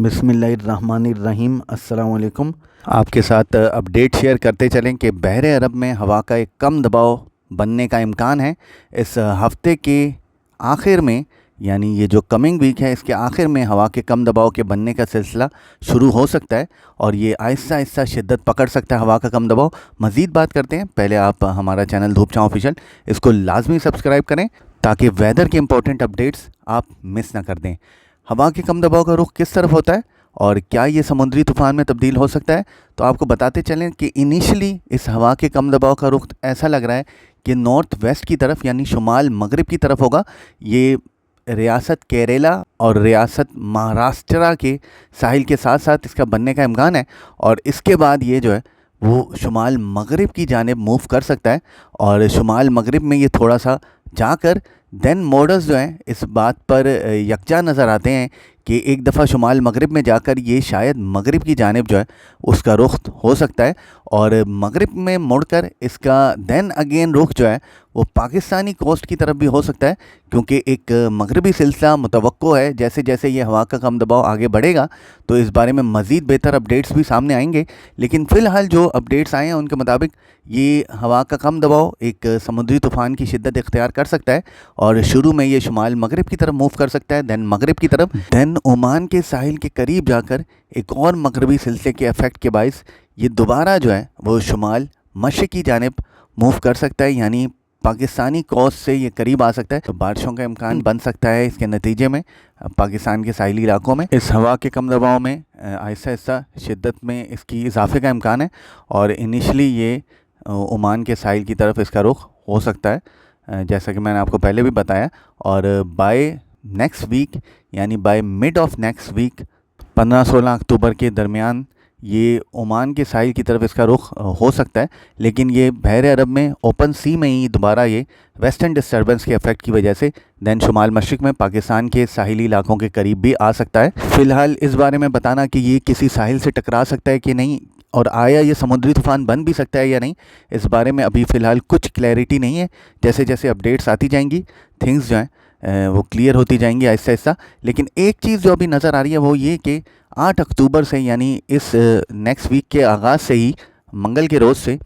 बिस्मिल्लाहिर्रहमानिर्रहीम। अस्सलाम वालेकुम। आपके साथ अपडेट शेयर करते चलें कि बहरे अरब में हवा का एक कम दबाव बनने का इम्कान है। इस हफ़्ते के आखिर में, यानी ये जो कमिंग वीक है, इसके आखिर में हवा के कम दबाव के बनने का सिलसिला शुरू हो सकता है और ये आहिस्ता आहिस्ता शिद्दत पकड़ सकता है हवा का कम दबाव। मज़ीद बात करते हैं, पहले आप हमारा चैनल धूप छाँव ऑफिशियल इसको लाजमी सब्सक्राइब करें ताकि वेदर के इंपॉर्टेंट अपडेट्स आप मिस ना कर दें। हवा के कम दबाव का रुख किस तरफ होता है और क्या ये समुद्री तूफ़ान में तब्दील हो सकता है, तो आपको बताते चलें कि इनिशियली इस हवा के कम दबाव का रुख ऐसा लग रहा है कि नॉर्थ वेस्ट की तरफ, यानी शुमाल मगरिब की तरफ होगा। ये रियासत केरला और रियासत महाराष्ट्र के साहिल के साथ साथ इसका बनने का इम्कान है और इसके बाद ये जो है वो शुमाल मगरिब की जानिब मूव कर सकता है और शुमाल मगरिब में ये थोड़ा सा जाकर देन मॉडल्स जो हैं इस बात पर यकजा नज़र आते हैं कि एक दफ़ा शुमाल मगरिब में जाकर ये शायद मगरिब की जानिब जो है उसका रुख हो सकता है और मगरिब में मुड़कर इसका देन अगेन रुख जो है वो पाकिस्तानी कोस्ट की तरफ भी हो सकता है, क्योंकि एक मगरबी सिलसिला मुतवक्को है। जैसे जैसे ये हवा का कम दबाव आगे बढ़ेगा तो इस बारे में मज़ीद बेहतर अपडेट्स भी सामने आएंगे, लेकिन फ़िलहाल जो अपडेट्स आए हैं उनके मुताबिक ये हवा का कम दबाव एक समुद्री तूफ़ान की शिद्दत इख्तियार कर सकता है और शुरू में ये शुमाल मगरिब की तरफ मूव कर सकता है, देन मगरिब की तरफ, देन ओमान के साहिल के करीब जाकर एक और मगरबी सिलसिले के इफ़ेक्ट के बाइस ये दोबारा जो है वो शुमाल मशरिक़ की जानिब मूव कर सकता है, यानी पाकिस्तानी कोस्ट से ये करीब आ सकता है। तो बारिशों का इम्कान बन सकता है इसके नतीजे में पाकिस्तान के साहिली इलाकों में। इस हवा के कम दबाव में आहिस्ता आहिस्ता शिद्दत में इसकी इजाफे का इम्कान है और इनिशली ये ओमान के साहिल की तरफ इसका रुख हो सकता है, जैसा कि मैंने आपको पहले भी बताया। और बाय नेक्स्ट वीक, यानी by mid of next week 15-16 अक्टूबर के दरमियान ये ओमान के साहिल की तरफ इसका रुख हो सकता है, लेकिन ये बहरे अरब में ओपन सी में ही दोबारा ये वेस्टर्न डिस्टर्बेंस के इफेक्ट की वजह से देन शुमाल मशरिक में पाकिस्तान के साहिली इलाकों के करीब भी आ सकता है। फ़िलहाल इस बारे में बताना कि ये किसी साहिल से टकरा सकता है कि नहीं और आया ये समुद्री तूफ़ान बन भी सकता है या नहीं, इस बारे में अभी फ़िलहाल कुछ क्लैरिटी नहीं है। जैसे जैसे अपडेट्स आती जाएंगी थिंग्स जो हैं वो क्लियर होती जाएंगी आहिस्ता आहिस्ता। लेकिन एक चीज़ जो अभी नज़र आ रही है वो ये कि 8 अक्टूबर से, यानी इस नेक्स्ट वीक के आगाज़ से ही, मंगल के रोज़ से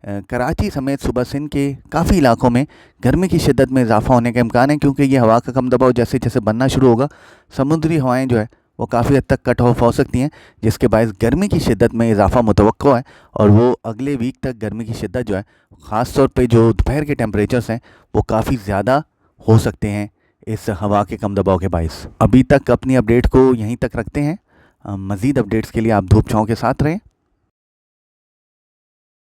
कराची समेत सूबा सिंध के काफ़ी इलाकों में गर्मी की शिद्दत में इजाफा होने का इम्कान है, क्योंकि ये हवा का कम दबाव जैसे जैसे बनना शुरू होगा समुद्री हवाएं जो है वो काफ़ी हद तक कट ऑफ हो सकती हैं, जिसके बायस गर्मी की शिद्दत में इजाफा मुतवक्को है और वो अगले वीक तक गर्मी की शिद्दत जो है ख़ास तौर पे जो दोपहर के टेम्परेचर्स हैं वो काफ़ी ज़्यादा हो सकते हैं इस हवा के कम दबाव के बायस। अभी तक अपनी अपडेट को यहीं तक रखते हैं। मज़ीद अपडेट्स के लिए आप धूप छाँव के साथ रहें।